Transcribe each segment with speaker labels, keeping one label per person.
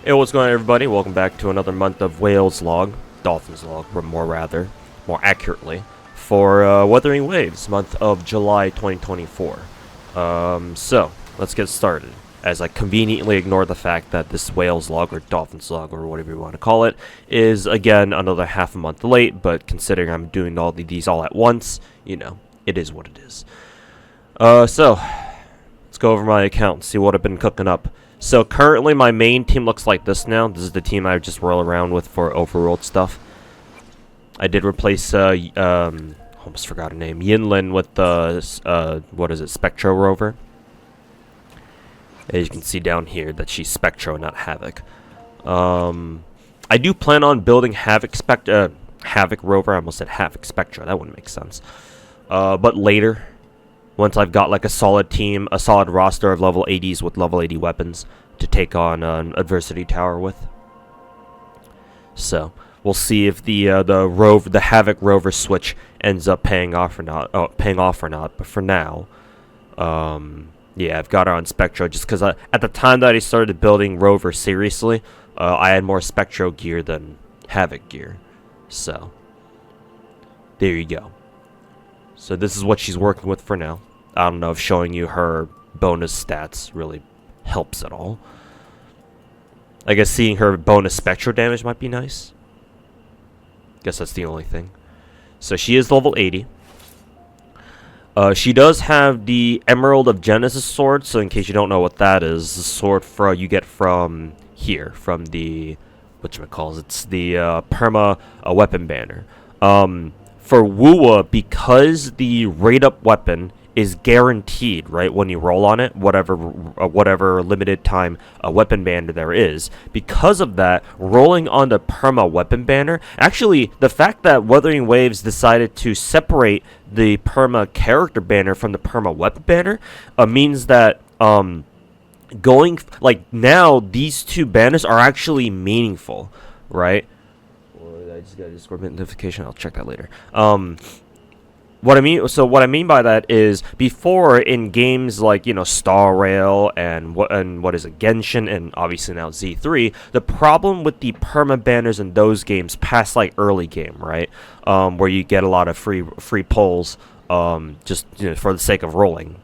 Speaker 1: Hey, what's going on, everybody? Welcome back to another month of Whales log, Dolphins log, or more accurately, for Wuthering Waves, month of July 2024. So let's get started. As I conveniently ignore the fact that this Whales log or Dolphins log or whatever you want to call it is again another half a month late, but considering I'm doing all these all at once, you know, it is what it is. So let's go over my account and see what I've been cooking up. So currently my main team looks like this now. This is the team I just roll around with for overworld stuff. I did replace, almost forgot her name, Yinlin with the, what is it, Spectro Rover. As you can see down here that she's Spectro, not Havoc. I do plan on building Havoc Rover. I almost said Havoc Spectro. That wouldn't make sense. But later, once I've got like a solid team, a solid roster of level 80s with level 80 weapons to take on an adversity tower with. So we'll see if the Havoc Rover switch ends up paying off or not. But for now, yeah, I've got her on Spectro just because at the time that I started building Rover seriously, I had more Spectro gear than Havoc gear. So there you go. So this is what she's working with for now. I don't know if showing you her bonus stats really helps at all. I guess seeing her bonus Spectro damage might be nice. Guess that's the only thing. So she is level 80. She does have the Emerald of Genesis sword. So in case you don't know what that is, the sword you get from here, from the whatchamacallit, it's the perma weapon banner. For Wuwa, because the rate up weapon is guaranteed, right, when you roll on it, whatever limited time weapon banner there is, because of that, rolling on the perma weapon banner, actually, the fact that Wuthering Waves decided to separate the perma character banner from the perma weapon banner means that now these two banners are actually meaningful, right? I just got a Discord notification. I'll check that later. What I mean by that is before in games like Star Rail and what is it, Genshin, and obviously now Z3, the problem with the perma banners in those games past like early game, right, where you get a lot of free pulls, just for the sake of rolling.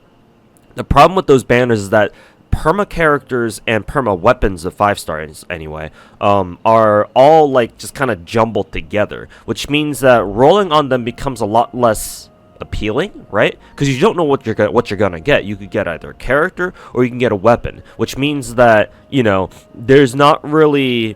Speaker 1: The problem with those banners is that perma characters and perma weapons, the 5-stars anyway, are all like just kind of jumbled together, which means that rolling on them becomes a lot less appealing, right? Because you don't know what you're gonna get. You could get either a character or you can get a weapon, which means that there's not really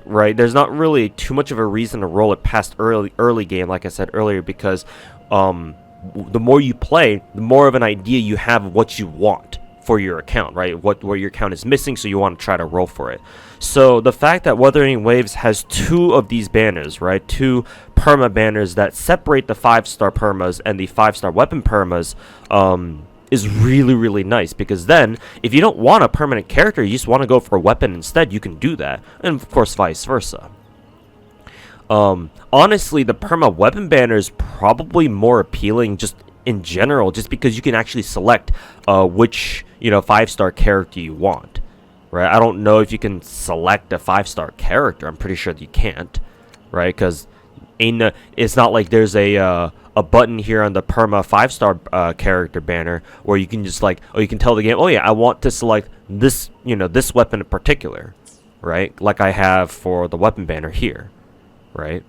Speaker 1: too much of a reason to roll it past early game, like I said earlier, because the more you play, the more of an idea you have of what you want for your account, right? Where your account is missing, so you want to try to roll for it. So the fact that Wuthering Waves has two of these banners, right? Two perma banners that separate the 5-star permas and the 5-star weapon permas, is really, really nice, because then if you don't want a permanent character, you just want to go for a weapon instead, you can do that, and of course vice versa. Honestly, the perma weapon banner is probably more appealing just in general, just because you can actually select which 5-star character you want, right? I don't know if you can select a 5-star character. I'm pretty sure that you can't, right? Because it's not like there's a button here on the perma 5-star character banner where you can just you can tell the game, oh yeah, I want to select this this weapon in particular, right? Like I have for the weapon banner here, right?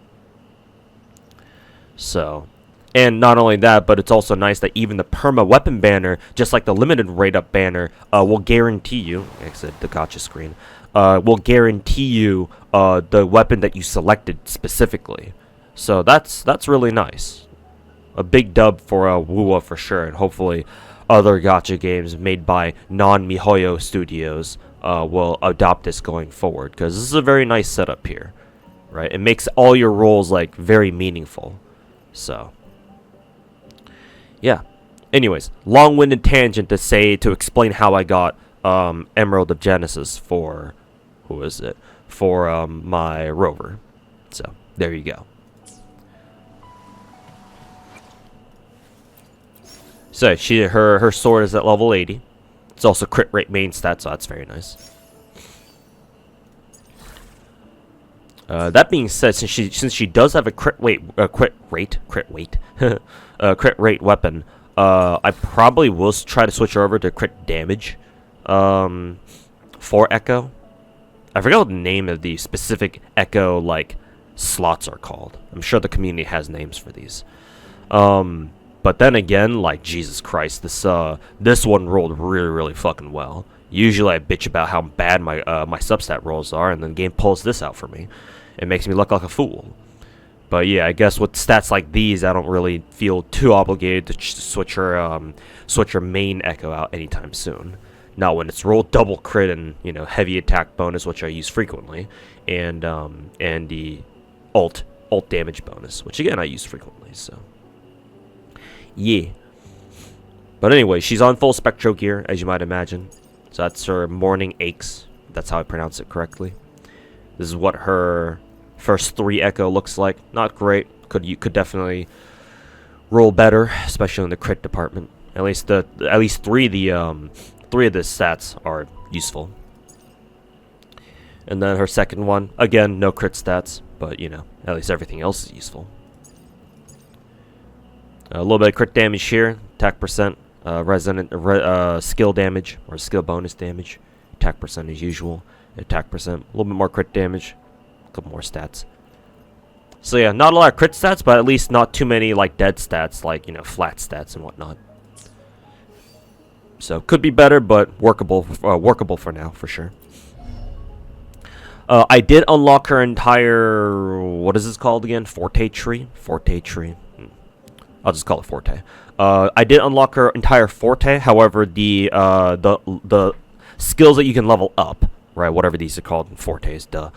Speaker 1: So. And not only that, but it's also nice that even the perma weapon banner, just like the limited rate up banner, will guarantee you, exit the gacha screen, will guarantee you the weapon that you selected specifically. So that's really nice. A big dub for Wuwa for sure, and hopefully other gacha games made by non-MiHoYo studios will adopt this going forward, because this is a very nice setup here, right? It makes all your rolls like very meaningful. So. Yeah. Anyways, long-winded tangent to explain how I got Emerald of Genesis for my rover. So there you go. So her sword is at level 80. It's also crit rate main stat, so that's very nice. That being said, since she does have a crit rate weapon, I probably will try to switch her over to crit damage. For Echo, I forget what the name of the specific Echo like slots are called. I'm sure the community has names for these. But then again, like Jesus Christ, this one rolled really fucking well. Usually I bitch about how bad my my substat rolls are, and then the game pulls this out for me. It makes me look like a fool. But yeah, I guess with stats like these, I don't really feel too obligated to switch her main Echo out anytime soon. Not when it's rolled double crit and heavy attack bonus, which I use frequently, and the ult damage bonus, which again I use frequently. So yeah. But anyway, she's on full spectro gear, as you might imagine. So that's her morning aches. That's how I pronounce it correctly. This is what her first 3 Echo looks like. Not great. You could definitely roll better, especially in the crit department. At least 3 of the stats are useful. And then her second one, again, no crit stats, but at least everything else is useful. A little bit of crit damage here, attack percent, skill damage or skill bonus damage, attack percent as usual, attack percent, a little bit more crit damage, a couple more stats. So yeah, not a lot of crit stats, but at least not too many like dead stats, like flat stats and whatnot. So could be better, but workable for now for sure. I did unlock her entire, what is this called again? Forte tree. I'll just call it Forte. I did unlock her entire Forte. However, the skills that you can level up, right? Whatever these are called, Fortes, duh.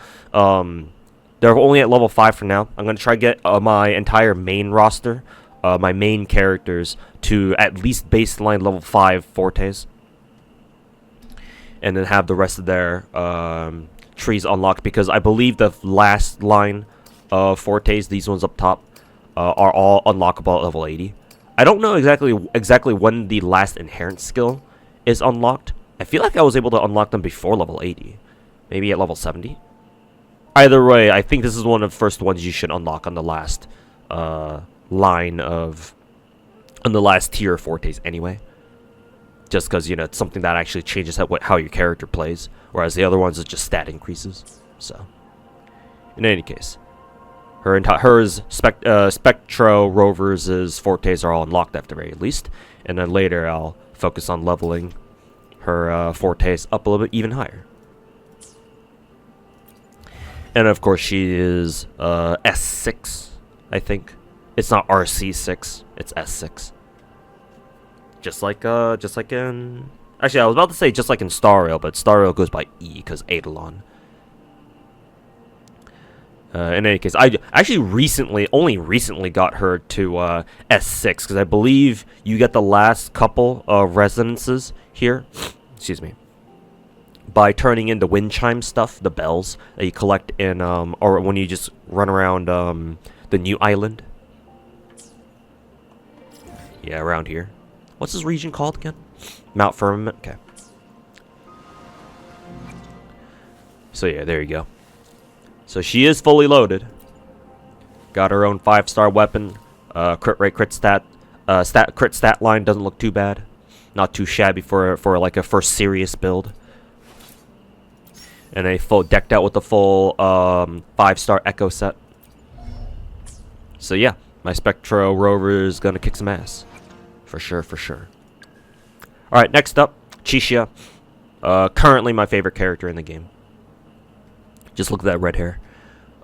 Speaker 1: They're only at level 5 for now. I'm gonna try to get my entire main roster, my main characters, to at least baseline level 5 Fortes, and then have the rest of their trees unlocked. Because I believe the last line of Fortes, these ones up top, are all unlockable at level 80. I don't know exactly when the last inherent skill is unlocked. I feel like I was able to unlock them before level 80. Maybe at level 70. Either way, I think this is one of the first ones you should unlock on the last line of... on the last tier of Fortes anyway. Just because, it's something that actually changes how your character plays. Whereas the other ones is just stat increases. So, in any case... Hers, Spectro, Rovers' Fortes are all unlocked at the very least. And then later I'll focus on leveling her Fortes up a little bit even higher. And of course she is S6, I think. It's not RC6, it's S6. Just like in... Actually, I was about to say just like in Star Rail, But Star Rail goes by E, because Eidolon. In any case, I actually only recently got her to S6, because I believe you get the last couple of resonances here, excuse me, by turning in the wind chime stuff, the bells that you collect in, or when you just run around the new island. Yeah, around here. What's this region called again? Mount Firmament. Okay. So yeah, there you go. So she is fully loaded. Got her own 5-star weapon. Crit rate, crit stat. Crit stat line doesn't look too bad. Not too shabby for like a first serious build. And a full decked out with the full 5-star Echo set. So yeah, my Spectro Rover is gonna kick some ass. For sure. Alright, next up, Chisha. Currently my favorite character in the game. Just look at that red hair.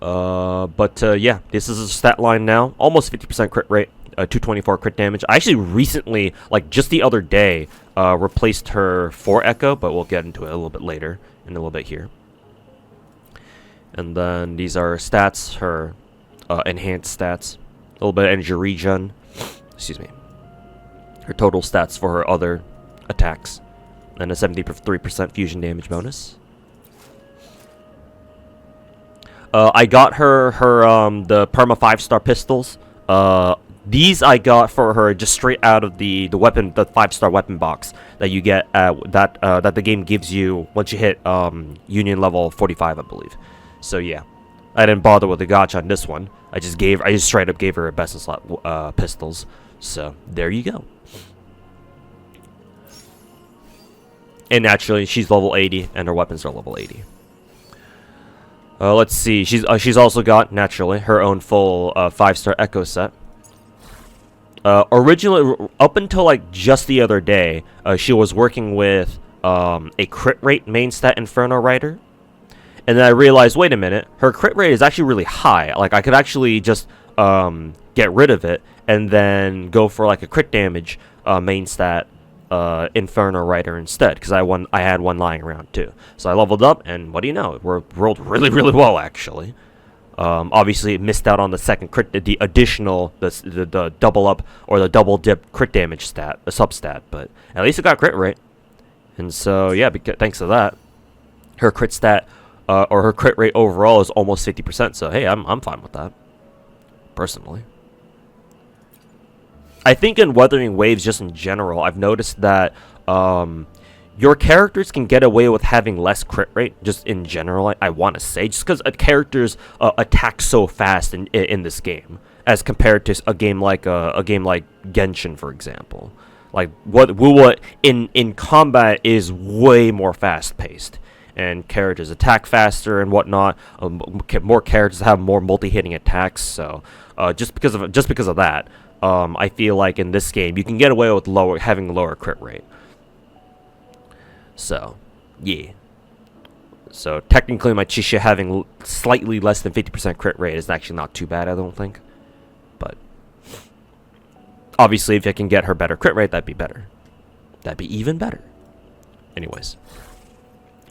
Speaker 1: Yeah, this is a stat line now. Almost 50% crit rate, 224 crit damage. I actually recently, like just the other day, replaced her for Echo, but we'll get into it a little bit later, in a little bit here. And then these are stats, her enhanced stats. A little bit of energy regen. Excuse me. Her total stats for her other attacks. And a 73% fusion damage bonus. I got her the perma 5-star pistols. These I got for her just straight out of the 5-star weapon box that you get that the game gives you once you hit Union level 45, I believe. So yeah, I didn't bother with the gacha on this one. I just straight up gave her a best in slot pistols. So there you go. And naturally, she's level 80, and her weapons are level 80. Let's see. She's also got naturally her own full 5-star Echo set. Originally, up until like just the other day, she was working with a crit rate main stat Inferno Rider. And then I realized, wait a minute, her crit rate is actually really high. Like, I could actually just get rid of it and then go for like a crit damage main stat Inferno Rider instead, because I had one lying around too. So I leveled up, and what do you know, it rolled really, really well actually. Obviously, it missed out on the second crit, the additional, the double up or the double dip crit damage stat, the substat, but at least it got crit rate. And so yeah, thanks to that, her crit stat. Or her crit rate overall is almost 50%. So hey, I'm fine with that, personally. I think in Wuthering Waves, just in general, I've noticed that your characters can get away with having less crit rate. Just in general, I want to say, just because characters attack so fast in this game, as compared to a game like Genshin, for example. Like what in combat is way more fast paced. And characters attack faster and whatnot. More characters have more multi-hitting attacks. So, just because of that, I feel like in this game you can get away with having lower crit rate. So, yeah. So technically, my Chisha having slightly less than 50% crit rate is actually not too bad. I don't think. But obviously, if I can get her better crit rate, that'd be better. That'd be even better. Anyways.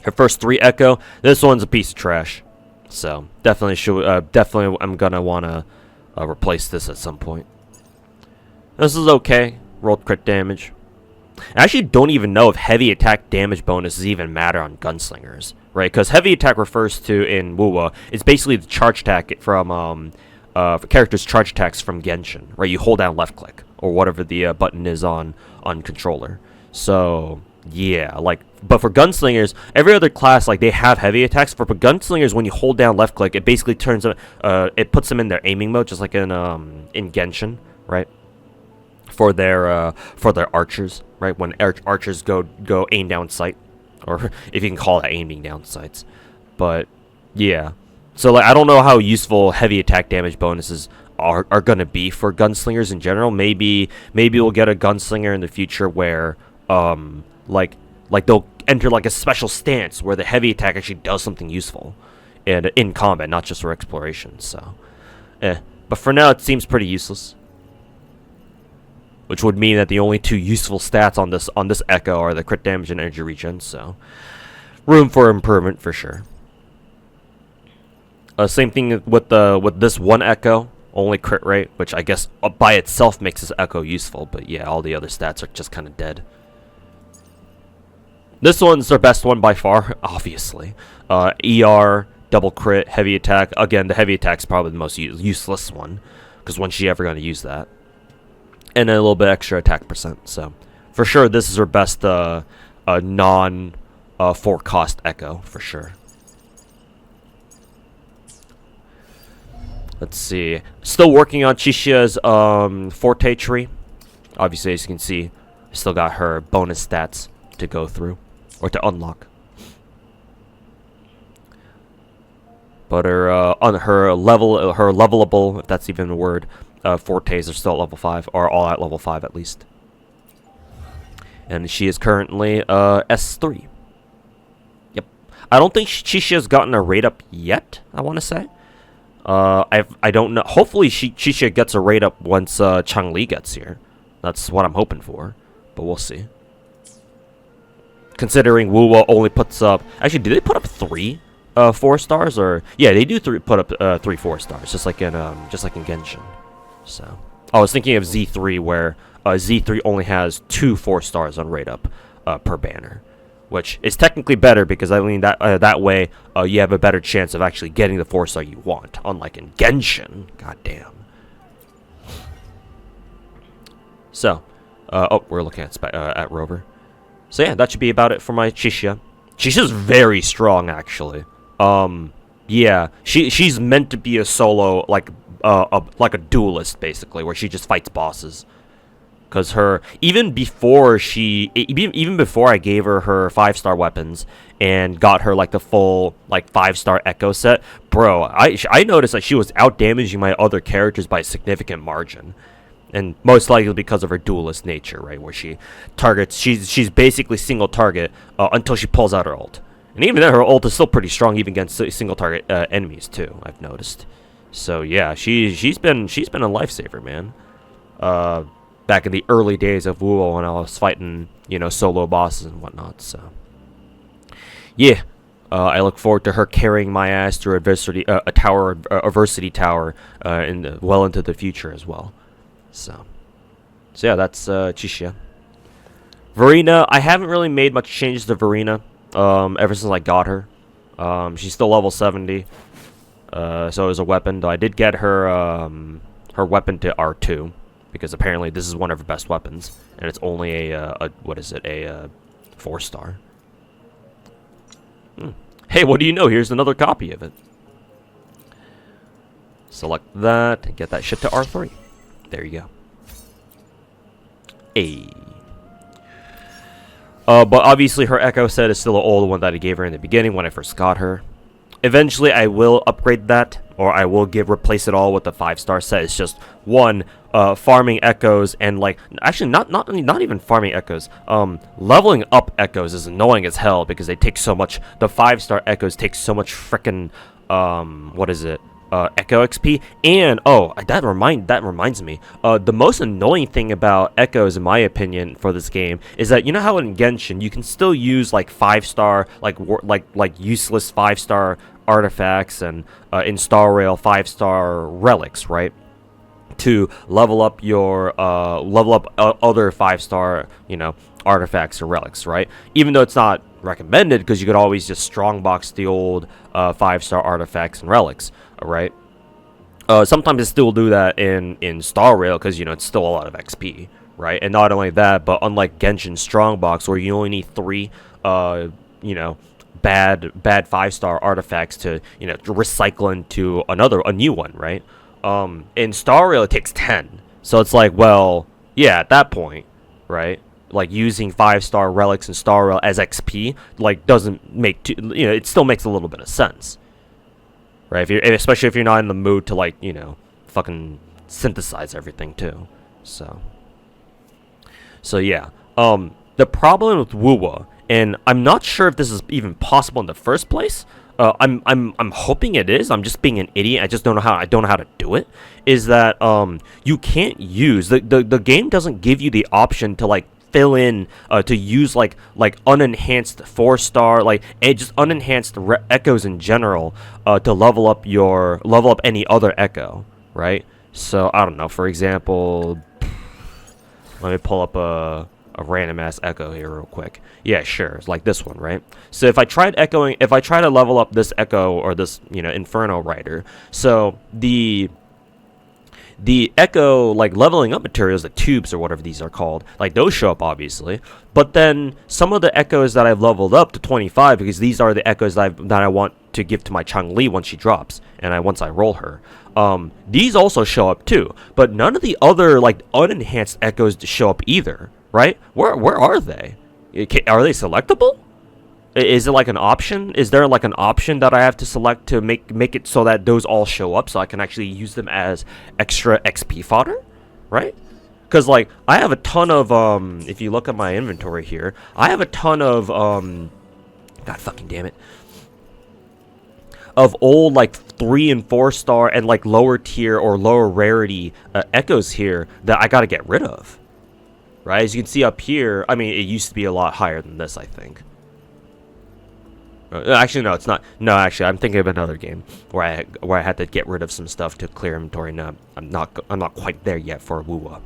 Speaker 1: Her first 3 Echo, this one's a piece of trash. So, definitely I'm gonna wanna replace this at some point. This is okay. Rolled crit damage. I actually don't even know if heavy attack damage bonuses even matter on gunslingers, right? Because heavy attack refers to, in Wuwa, it's basically the charge attack from, characters' charge attacks from Genshin, right? You hold down left click, or whatever the button is on controller. So, yeah, like, but for gunslingers, every other class, like, they have heavy attacks. For gunslingers, when you hold down left click, it basically turns it puts them in their aiming mode, just like in Genshin, right? For their archers, right? When archers go aim down sight, or if you can call it aiming down sights. But yeah, so like, I don't know how useful heavy attack damage bonuses are gonna be for gunslingers in general. Maybe we'll get a gunslinger in the future where like they'll enter like a special stance where the heavy attack actually does something useful and in combat, not just for exploration. So, but for now, it seems pretty useless. Which would mean that the only 2 useful stats on this Echo are the crit damage and energy regen. So, room for improvement for sure. Same thing with this one Echo, only crit rate, which I guess by itself makes this Echo useful. But yeah, all the other stats are just kind of dead. This one's their best one by far, obviously. ER, double crit, heavy attack. Again, the heavy attack's probably the most useless one, because when's she ever going to use that? And then a little bit extra attack percent. So, for sure, this is her best non 4-cost Echo, for sure. Let's see. Still working on Chishia's Forte tree. Obviously, as you can see, still got her bonus stats to go through. Or to unlock. But her levelable, if that's even a word, Fortes are still at level 5, or all at level 5 at least. And she is currently S3. Yep. I don't think Chishia's gotten a rate up yet, I want to say. I don't know. Hopefully Chishia gets a rate up once Changli gets here. That's what I'm hoping for. But we'll see. Considering Wuwa only puts up... Actually, do they put up 3 4 stars? Or yeah, they do put up 3 4 stars, just like in Genshin. So I was thinking of Z3, where Z3 only has 2 4 stars on rate up per banner, which is technically better because I mean that way you have a better chance of actually getting the 4-star you want, unlike in Genshin. God damn. So, oh, we're looking at Rover. So yeah, that should be about it for my Chishia. Chishia's very strong, actually. Yeah, she's meant to be a solo, like a duelist basically, where she just fights bosses. Cause her even before I gave her her 5-star weapons and got her like the full like 5-star Echo set, bro, I noticed that she was out damaging my other characters by a significant margin, and most likely because of her duelist nature, right? Where she targets, she's basically single target until she pulls out her ult, and even then her ult is still pretty strong even against single target enemies too. I've noticed. So yeah, she's been a lifesaver, man. Back in the early days of WoW when I was fighting, solo bosses and whatnot. So, yeah, I look forward to her carrying my ass through adversity, adversity tower, well into the future as well. So yeah, that's Chisha. Verena, I haven't really made much changes to Verena, ever since I got her. She's still level 70. So as a weapon, though I did get her, her weapon to R2. Because apparently this is one of her best weapons, and it's only a 4-star. Hey, what do you know? Here's another copy of it. Select that and get that shit to R3. There you go. Hey. But obviously her Echo set is still an old one that I gave her in the beginning when I first got her. Eventually, I will upgrade that, or I will replace it all with the 5-star set. It's just one, farming echoes and actually not even farming echoes. Leveling up echoes is annoying as hell because they take so much. The 5-star echoes take so much frickin' Echo XP. And that reminds me. The most annoying thing about echoes, in my opinion, for this game is that you know how in Genshin you can still use like 5-star, like useless 5-star artifacts, and in Star Rail 5-star relics, right? To level up your other 5-star artifacts or relics, right? Even though it's not recommended, because you could always just strongbox the old 5-star artifacts and relics, right? Sometimes they still do that in Star Rail because it's still a lot of XP, right? And not only that, but unlike Genshin Strongbox, where you only need 3 bad 5-star artifacts to recycle into a new one, right? In Star Rail it takes 10, so it's like, well, yeah, at that point, right? Like using 5-star relics in Star Rail as XP doesn't make it still makes a little bit of sense, right? Especially if you're not in the mood to fucking synthesize everything too. So yeah. The problem with WoW, and I'm not sure if this is even possible in the first place. I'm hoping it is. I'm just being an idiot. I don't know how to do it. Is that you can't use the game doesn't give you the option to fill in to use unenhanced 4-star and just unenhanced echoes in general to level up any other echo, right? So I don't know. For example, let me pull up a random ass echo here real quick. Yeah, sure. It's like this one, right? So if I try to level up this echo or this Inferno Rider, so the echo leveling up materials, the tubes or whatever these are called, those show up obviously, but then some of the echoes that I've leveled up to 25, because these are the echoes that I want to give to my Chang-Li once she drops and once I roll her, these also show up too, but none of the other unenhanced echoes show up either, right? Where are they? Are they selectable? Is it an option? Is there an option that I have to select to make it so that those all show up so I can actually use them as extra XP fodder, right? Because I have a ton of if you look at my inventory here, I have a ton of God fucking damn it, of old 3 and 4-star and lower tier or lower rarity echoes here that I gotta get rid of, right? As you can see up here, I mean, it used to be a lot higher than this, I think. Actually, no, it's not. No, actually, I'm thinking of another game where I had to get rid of some stuff to clear inventory. No, I'm not quite there yet for WoW.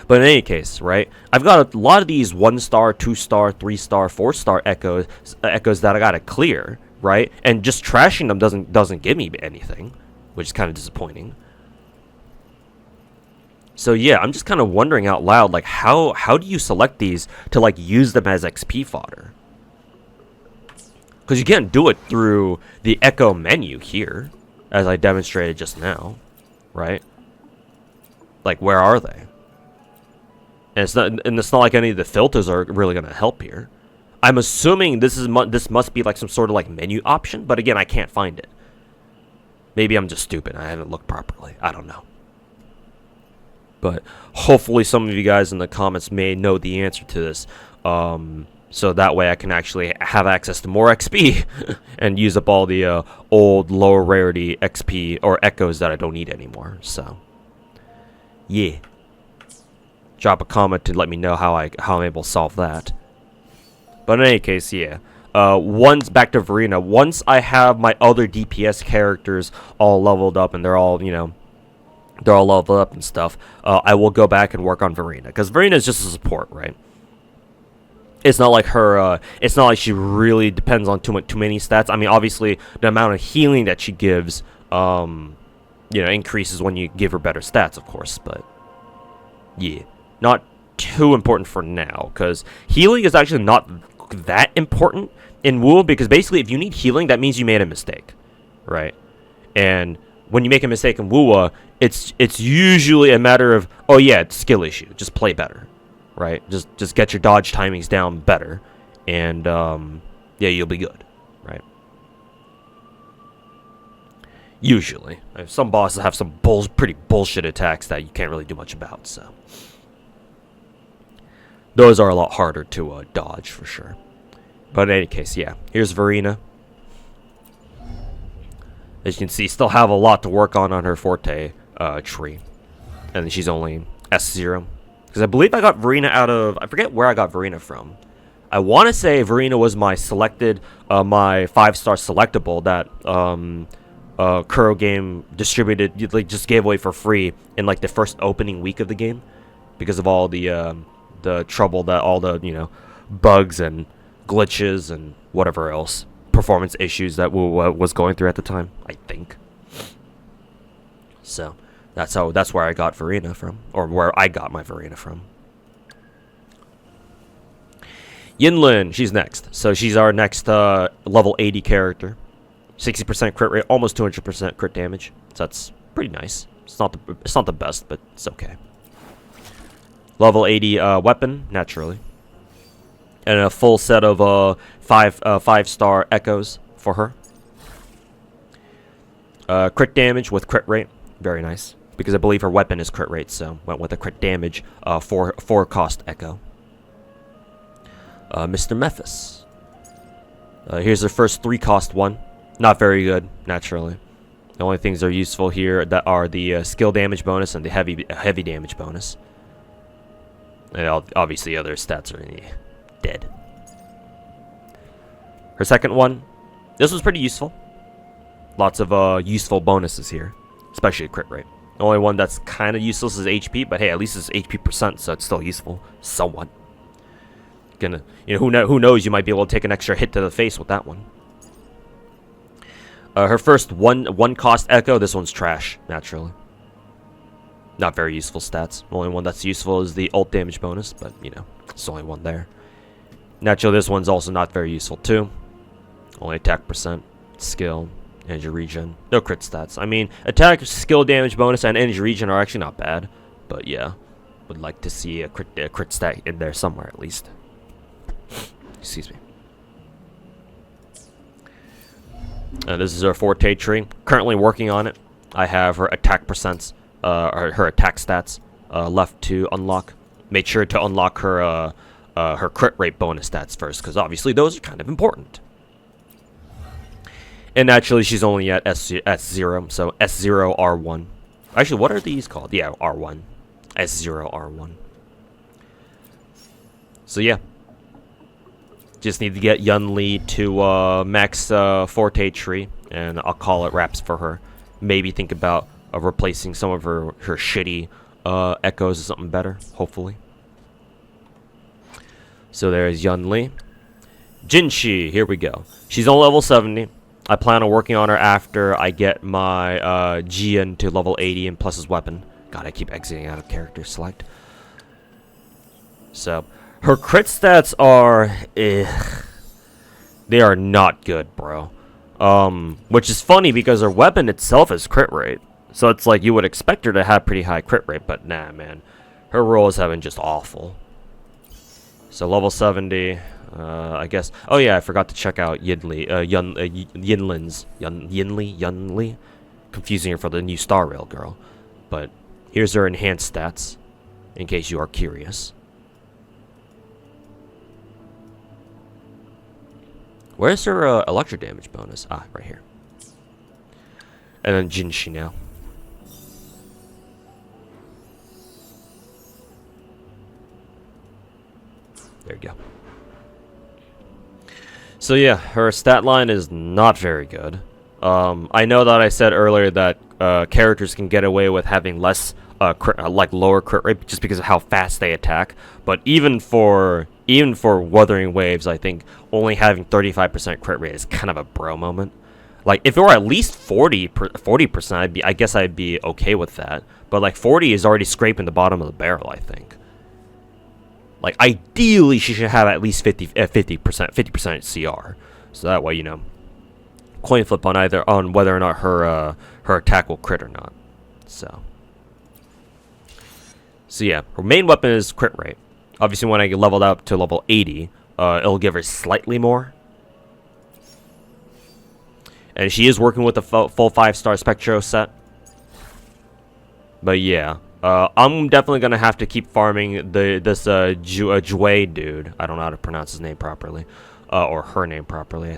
Speaker 1: But in any case, right? I've got a lot of these 1-star, 2-star, 3-star, 4-star echoes that I gotta clear, right? And just trashing them doesn't give me anything, which is kind of disappointing. So yeah, I'm just kind of wondering out loud, how do you select these to use them as XP fodder? Because you can't do it through the Echo menu here, as I demonstrated just now, right? Like, where are they? And it's not like any of the filters are really gonna help here. I'm assuming this must be like some sort of like menu option, but again, I can't find it. Maybe I'm just stupid. I haven't looked properly. I don't know. But hopefully some of you guys in the comments may know the answer to this. So that way I can actually have access to more XP and use up all the old lower rarity XP or echoes that I don't need anymore. So, yeah. Drop a comment to let me know how I'm able to solve that. But in any case, yeah. Once back to Verena. Once I have my other DPS characters all leveled up and they're all, you know, they're all leveled up and stuff, I will go back and work on Verena, because Verena is just a support, right? It's not like her. It's not like she really depends on too many stats. I mean, obviously, the amount of healing that she gives, you know, increases when you give her better stats, of course. But yeah, not too important for now, because healing is actually not that important in WoW. Because basically, if you need healing, that means you made a mistake, right? And when you make a mistake in WoW, it's usually a matter of, oh yeah, it's a skill issue. Just play better. Right, just get your dodge timings down better, and yeah, you'll be good, right? Usually, some bosses have some pretty bullshit attacks that you can't really do much about, so those are a lot harder to dodge for sure. But in any case, yeah, here's Verena. As you can see, still have a lot to work on her forte tree, and she's only S0. Because I believe I got Verena out of... I forget where I got Verena from. I want to say Verena was my selected... my 5-star selectable that... Kuro Game distributed... like, just gave away for free in, like, the first opening week of the game. Because of all the trouble that... all the, you know... bugs and glitches and whatever else. Performance issues that was going through at the time. I think. So... That's where I got Verena from, or where I got my Verena from. Yinlin, she's next. So she's our next level 80 character. 60% crit rate, almost 200% crit damage. So that's pretty nice. It's not the best, but it's okay. Level 80 weapon, naturally, and a full set of 5-star echoes for her. Crit damage with crit rate, very nice. Because I believe her weapon is crit rate, so went with a crit damage for cost echo. Mr. Mephis. Here's the first 3-cost one. Not very good, naturally. The only things that are useful here that are the skill damage bonus and the heavy damage bonus. And obviously other stats are dead. Her second one. This was pretty useful. Lots of useful bonuses here, especially crit rate. The only one that's kind of useless is HP, but hey, at least it's HP percent, so it's still useful, somewhat. You know, who knows? You might be able to take an extra hit to the face with that one. Her first one cost echo. This one's trash, naturally. Not very useful stats. The only one that's useful is the ult damage bonus, but you know, it's the only one there. Naturally, this one's also not very useful too. Only attack percent, skill. Energy regen. No crit stats. I mean, attack, skill damage bonus, and energy regen are actually not bad. But yeah, would like to see a crit stat in there somewhere at least. Excuse me. This is her forte tree. Currently working on it. I have her attack percents, her attack stats left to unlock. Made sure to unlock her her crit rate bonus stats first, because obviously those are kind of important. And naturally, she's only at S0, so S0, R1. Actually, what are these called? Yeah, R1. S0, R1. So, yeah. Just need to get Yunli to max Forte Tree, and I'll call it wraps for her. Maybe think about replacing some of her shitty echoes with something better, hopefully. So there's Yunli. Jinshi, here we go. She's on level 70. I plan on working on her after I get my Jian to level 80 and plus his weapon. God, I keep exiting out of character select. So, her crit stats are... They They are not good, bro. Which is funny because her weapon itself is crit rate. So it's like you would expect her to have pretty high crit rate, but nah, man. Her rolls have been just awful. So level 70, I guess. Oh yeah, I forgot to check out Yunli. Confusing her for the new Star Rail girl. But here's her enhanced stats, in case you are curious. Where's her electro damage bonus? Ah, right here. And then Jinshi now. There you go. So yeah, her stat line is not very good. I know that I said earlier that characters can get away with having less lower crit rate just because of how fast they attack. But even for Wuthering Waves, I think only having 35% crit rate is kind of a bro moment. Like if it were at least 40%, I guess I'd be okay with that. But like 40 is already scraping the bottom of the barrel, I think. Like ideally, she should have at least 50% CR, so that way, you know, coin flip on whether or not her attack will crit or not. So yeah, her main weapon is crit rate. Obviously, when I get leveled up to level 80, it'll give her slightly more. And she is working with the full 5-star Spectro set. But yeah, I'm definitely gonna have to keep farming this Jue dude. I don't know how to pronounce his name properly, or her name properly. I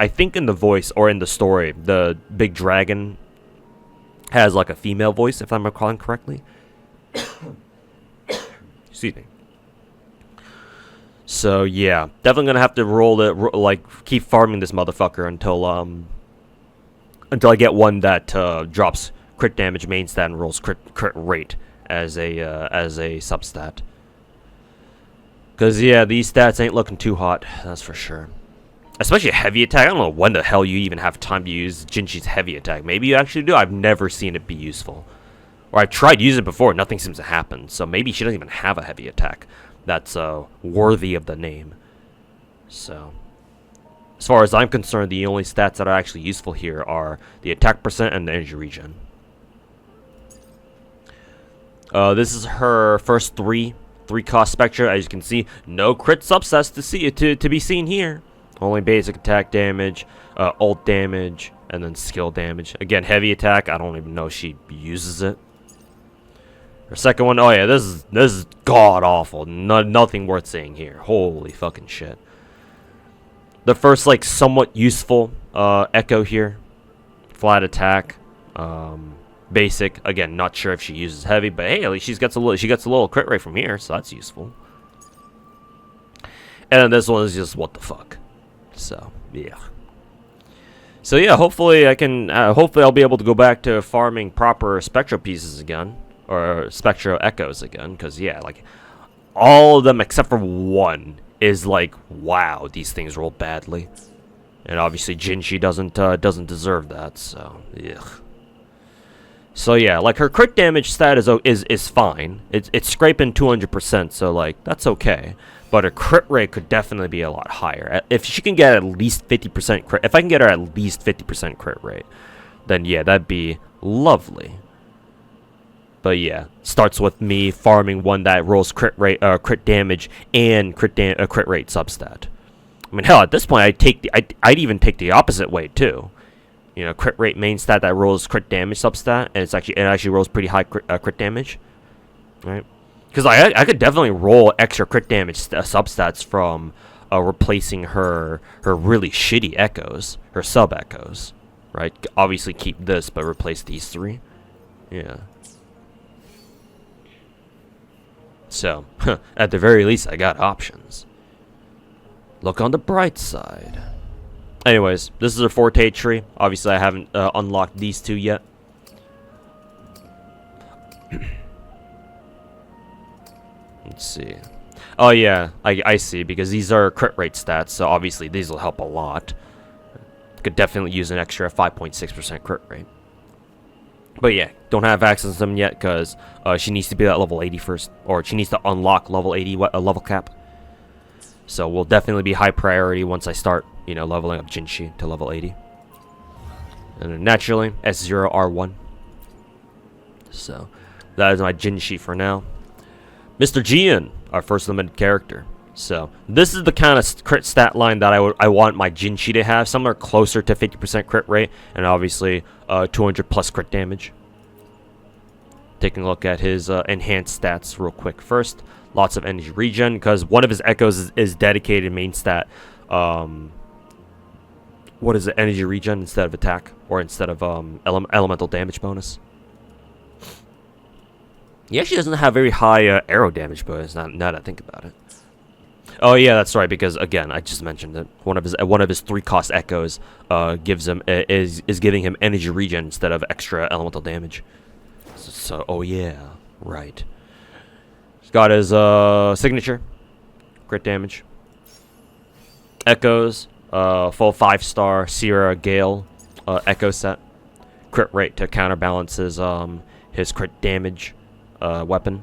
Speaker 1: think in the voice or in the story, the big dragon has like a female voice, if I'm recalling correctly. Excuse me. So yeah, definitely gonna have to keep farming this motherfucker until I get one that drops crit damage main stat and rolls crit rate as a substat. Cause yeah, these stats ain't looking too hot, that's for sure. Especially a heavy attack. I don't know when the hell you even have time to use Jinshi's heavy attack. Maybe you actually do. I've never seen it be useful. Or I've tried using it before, nothing seems to happen. So maybe she doesn't even have a heavy attack that's worthy of the name. So as far as I'm concerned, the only stats that are actually useful here are the attack percent and the energy regen. This is her first three cost Spectra. As you can see, no crit subsets to be seen here. Only basic attack damage, ult damage, and then skill damage. Again, heavy attack. I don't even know if she uses it. Her second one, oh yeah, this is god awful. Nothing worth saying here. Holy fucking shit. The first like somewhat useful Echo here, flat attack, basic. Again, not sure if she uses heavy, but hey, at least she gets a little crit rate from here, so that's useful. And then this one is just what the fuck. So yeah. So yeah, hopefully hopefully I'll be able to go back to farming proper Spectro pieces again, or Spectro Echoes again, because yeah, like all of them except for one is like, wow, these things roll badly, and obviously Jinshi doesn't deserve that. So yeah. So yeah, like her crit damage stat is fine. It's scraping 200%, so like that's okay. But her crit rate could definitely be a lot higher. If she can get at least 50% crit, if I can get her at least 50% crit rate, then yeah, that'd be lovely. But yeah, starts with me farming one that rolls crit damage and crit rate substat. I mean, hell, at this point, I'd even take the opposite way too. You know, crit rate main stat that rolls crit damage substat, and it actually rolls pretty high crit damage, right? Because I could definitely roll extra crit damage substats from replacing her really shitty echoes, her sub echoes, right? Obviously keep this, but replace these three. Yeah. So, at the very least, I got options. Look on the bright side. Anyways, this is a Forte tree. Obviously, I haven't unlocked these two yet. Let's see. Oh, yeah, I see, because these are crit rate stats, so obviously these will help a lot. Could definitely use an extra 5.6% crit rate. But yeah, don't have access to them yet, because she needs to be at level 80 first, or she needs to unlock level 80 level cap. So will definitely be high priority once I start, you know, leveling up Jinshi to level 80. And then naturally, S0 R1. So that is my Jinshi for now. Mr. Jian, our first limited character. So this is the kind of crit stat line that I want my Jinshi to have, somewhere closer to 50% crit rate, and obviously 200 plus crit damage. Taking a look at his enhanced stats real quick first. Lots of energy regen, because one of his echoes is dedicated main stat. What is it? Energy regen instead of attack, or instead of elemental damage bonus. He actually doesn't have very high arrow damage bonus. Now that I think about it. Oh yeah, that's right. Because again, I just mentioned that one of his 3-cost echoes gives him is giving him energy regen instead of extra elemental damage. So oh yeah, right. He's got his signature, crit damage, echoes, full 5-star Sierra Gale echo set, crit rate to counterbalance his crit damage weapon.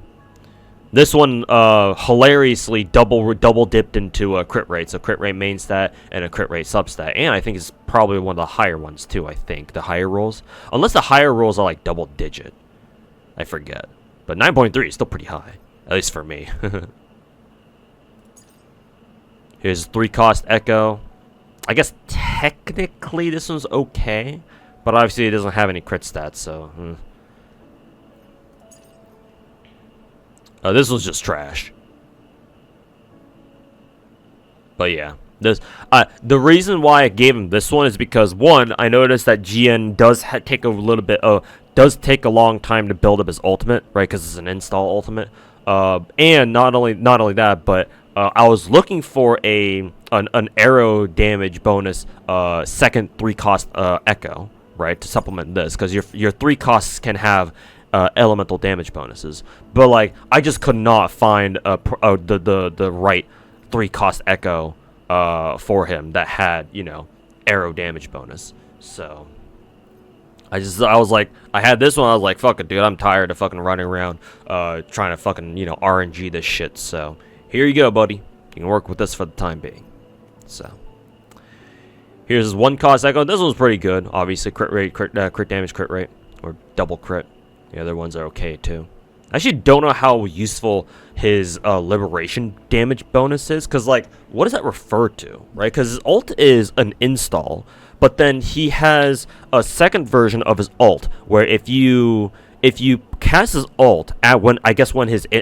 Speaker 1: This one hilariously double dipped into a crit rate, so crit rate main stat and a crit rate substat, and I think it's probably one of the higher ones too. I think the higher rolls, unless the higher rolls are like double digit, I forget. But 9.3 is still pretty high, at least for me. Here's 3-cost echo. I guess technically this one's okay, but obviously it doesn't have any crit stats, so. This was just trash. But yeah, this the reason why I gave him this one is because, one, I noticed that GN does take a little bit does take a long time to build up his ultimate, right? Because it's an install ultimate. And not only that, but I was looking for an arrow damage bonus second 3-cost echo, right, to supplement this, because your 3 costs can have elemental damage bonuses, but like I just could not find the right 3-cost echo for him that had, you know, arrow damage bonus. So I was like, I had this one, I was like, fuck it, dude, I'm tired of fucking running around trying to fucking, you know, RNG this shit. So here you go, buddy, you can work with this for the time being. So here's his 1-cost echo. This one's pretty good, obviously. Crit rate, crit damage, crit rate, or double crit. The other ones are okay too. I actually don't know how useful his liberation damage bonus is, because like, what does that refer to, right? Because his ult is an install, but then he has a second version of his ult where if you cast his ult at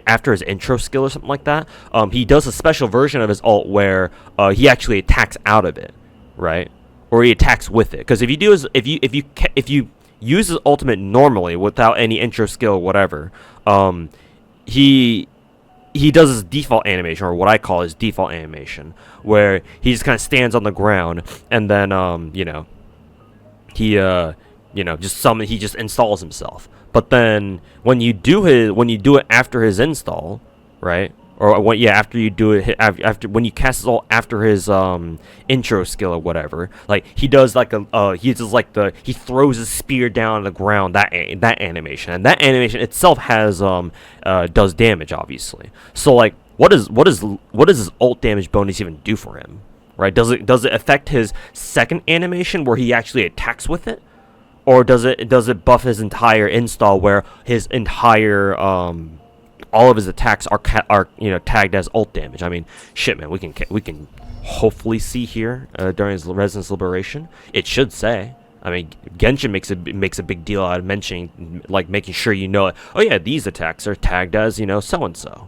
Speaker 1: after his intro skill or something like that, he does a special version of his ult where he actually attacks out of it, right? Or he attacks with it. Because if you use his ultimate normally without any intro skill or whatever, he does his default animation, or what I call his default animation, where he just kind of stands on the ground and then you know, he he just installs himself. But then when you do it after his install, right? Or after you do it, after when you cast his ult after his intro skill or whatever, like he does like he throws his spear down on the ground, that animation, and that animation itself has does damage, obviously. So like, what does his ult damage bonus even do for him, right? Does it affect his second animation where he actually attacks with it, or does it buff his entire install where his entire all of his attacks are you know, tagged as ult damage? I mean, shit, man, we can hopefully see here during his Resonance Liberation. It should say. I mean, Genshin makes a big deal out of mentioning, like, making sure you know it. Oh yeah, these attacks are tagged as, you know, so and so.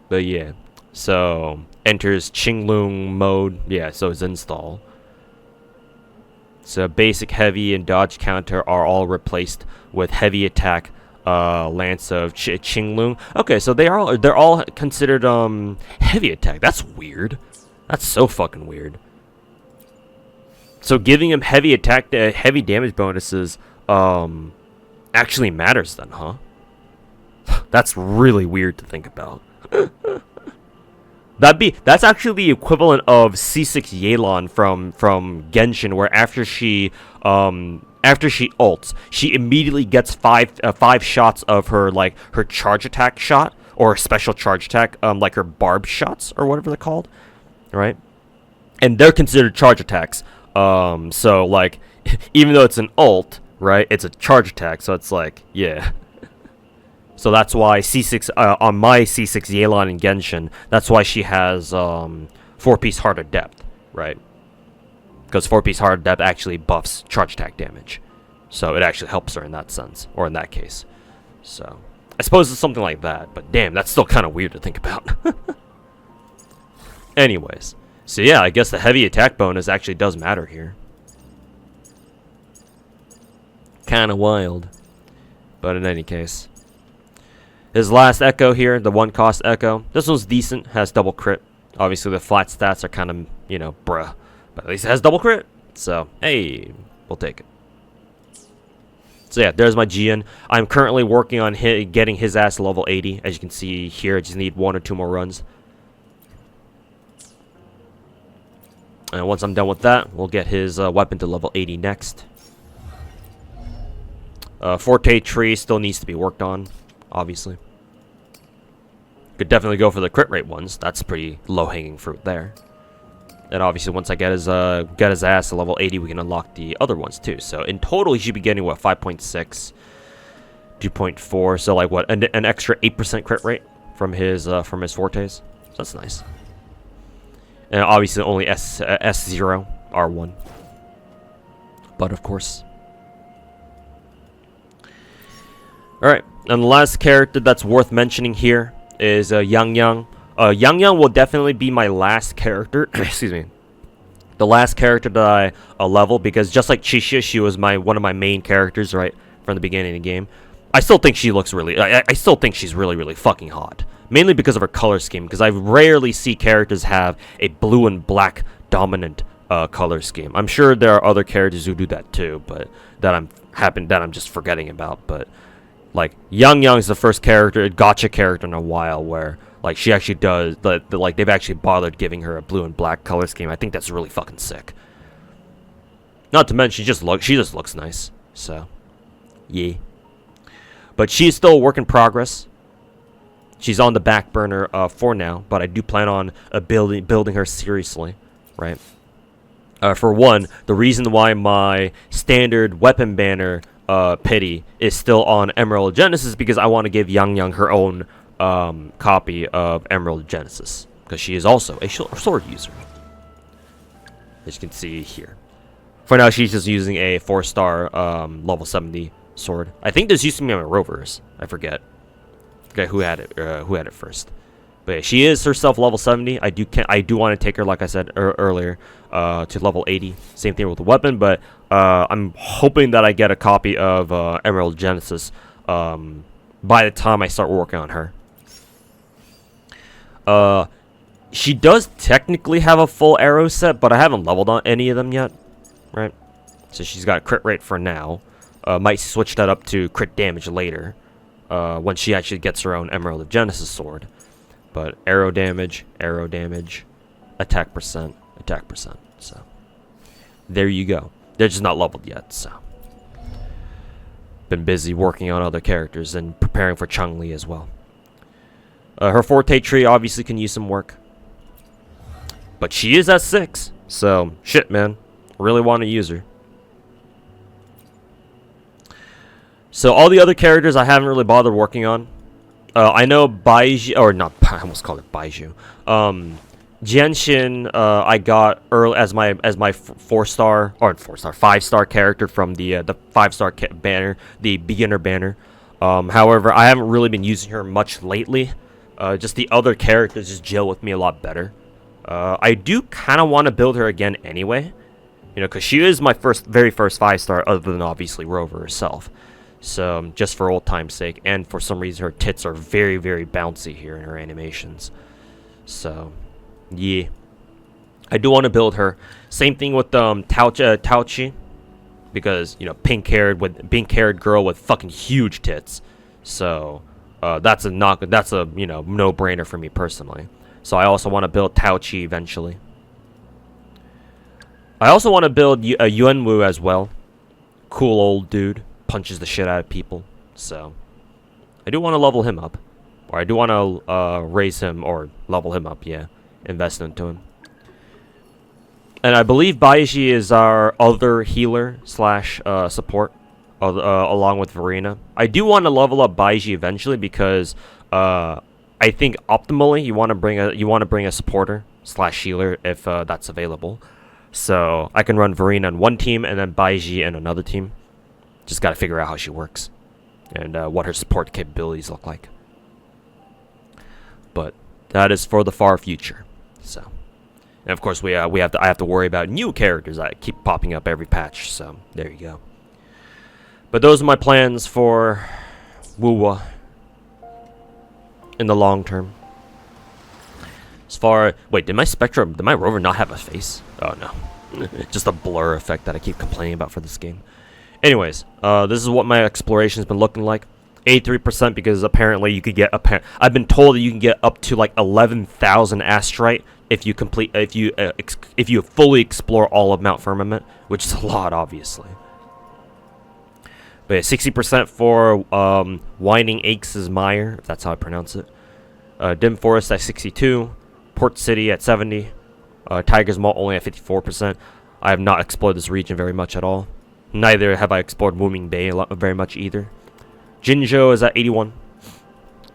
Speaker 1: But yeah, so enters Qinglong mode. Yeah, so his install. So basic, heavy, and dodge counter are all replaced with heavy attack, lance of Qinglong. Okay, so they're all considered heavy attack. That's weird. That's so fucking weird. So giving him heavy attack, heavy damage bonuses, actually matters then, huh? That's really weird to think about. That's actually the equivalent of C6 Yelan from Genshin, where after she ults, she immediately gets five shots of her charge attack shot, or special charge attack, like her barb shots or whatever they're called, right? And they're considered charge attacks. So like, even though it's an ult, right, it's a charge attack. So it's like, yeah. So that's why C6 on my C6 Yelan and Genshin, that's why she has 4-piece Heart of Depth, right? Because 4-piece Heart of Depth actually buffs charge attack damage. So it actually helps her in that sense, or in that case. So I suppose it's something like that, but damn, that's still kind of weird to think about. Anyways, so yeah, I guess the heavy attack bonus actually does matter here. Kind of wild. But in any case. His last Echo here, the 1-cost Echo. This one's decent, has double crit. Obviously the flat stats are kind of, you know, bruh. But at least it has double crit. So, hey, we'll take it. So yeah, there's my Jian. I'm currently working on getting his ass to level 80. As you can see here, I just need 1 or 2 more runs. And once I'm done with that, we'll get his weapon to level 80 next. Forte tree still needs to be worked on, obviously. Could definitely go for the crit rate ones. That's pretty low-hanging fruit there. And obviously, once I get his ass to level 80, we can unlock the other ones too. So in total, he should be getting what, 5.6, 2.4. So like what, an extra 8% crit rate from his fortes. So that's nice. And obviously, only S0 R1. But of course. All right, and the last character that's worth mentioning here is Yang Yang. Yang Yang will definitely be my last character. Excuse me. The last character that I level, because just like Chisha, she was one of my main characters right from the beginning of the game. I still think she looks really. I still think she's really, really fucking hot. Mainly because of her color scheme. Because I rarely see characters have a blue and black dominant color scheme. I'm sure there are other characters who do that too, but that I'm just forgetting about. But like Yang Yang is the first character, gacha character in a while where like she actually does like they've actually bothered giving her a blue and black color scheme. I think that's really fucking sick. Not to mention she just looks nice. So, yeah. But she's still a work in progress. She's on the back burner for now, but I do plan on building her seriously, right? For one, the reason why my standard weapon banner pity is still on Emerald Genesis is because I want to give Yang Yang her own copy of Emerald Genesis, because she is also a sword user, as you can see here. For now, she's just using a 4-star level 70 sword. I think this used to be my rovers. I forget. Okay, who had it first? But yeah, she is herself level 70. I do want to take her, like I said earlier, to level 80. Same thing with the weapon, but I'm hoping that I get a copy of Emerald Genesis by the time I start working on her. She does technically have a full arrow set, but I haven't leveled on any of them yet, right? So she's got crit rate for now. Might switch that up to crit damage later, when she actually gets her own Emerald of Genesis sword. But arrow damage, attack percent. So there you go. They're just not leveled yet, so. Been busy working on other characters and preparing for Chun-Li as well. Her forte tree obviously can use some work. But she is at 6. So, shit, man. Really want to use her. So, all the other characters I haven't really bothered working on. I know Baiju, or not, I almost called it Baiju. Genshin, I got early as my 5-star character from the 5-star banner, the beginner banner. However, I haven't really been using her much lately. Just the other characters just gel with me a lot better. I do kind of want to build her again anyway, you know, because she is my very first 5-star, other than obviously Rover herself. So just for old time's sake, and for some reason her tits are very, very bouncy here in her animations. So yeah, I do want to build her. Same thing with Tauchi, because you know, pink-haired girl with fucking huge tits. So that's a no-brainer for me personally. So I also want to build Tauchi eventually. I also want to build Yuanwu as well. Cool old dude, punches the shit out of people. So I do want to level him up, Or I do want to raise him or level him up, yeah. Invest into him. And I believe Baiji is our other healer slash support, along with Verena. I do want to level up Baiji eventually because I think optimally you want to bring a supporter slash healer if that's available. So I can run Verena on one team and then Baiji in another team. Just got to figure out how she works and what her support capabilities look like. But that is for the far future. So. And of course, I have to worry about new characters that keep popping up every patch. So there you go. But those are my plans for Wuwa in the long term. As far did my rover not have a face? Oh no, just a blur effect that I keep complaining about for this game. Anyways, this is what my exploration's been looking like. 83% because apparently you could get I've been told that you can get up to like 11,000 astrite if you fully explore all of Mount Firmament, which is a lot, obviously. But yeah, 60% for Winding Aches' Mire, if that's how I pronounce it. Dim Forest at 62, Port City at 70, Tiger's Maw only at 54%. I have not explored this region very much at all. Neither have I explored Wooming Bay very much either. Jinzhou is at 81.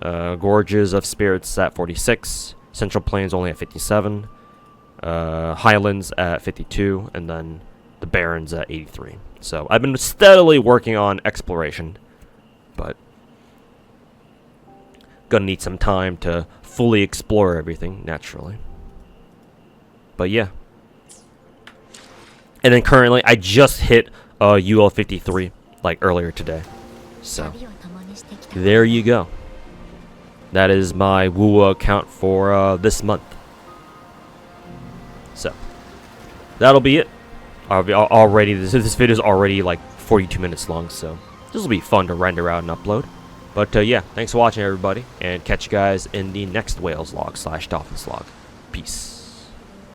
Speaker 1: Gorges of Spirits at 46. Central Plains only at 57. Highlands at 52. And then the Barrens at 83. So I've been steadily working on exploration. But gonna need some time to fully explore everything, naturally. But yeah. And then currently I just hit UL 53 like earlier today. So there you go. That is my Wuwa account for this month. So that'll be it. This video is already like 42 minutes long, so this will be fun to render out and upload. But yeah, thanks for watching, everybody, and catch you guys in the next Whales log / Dolphins log. Peace.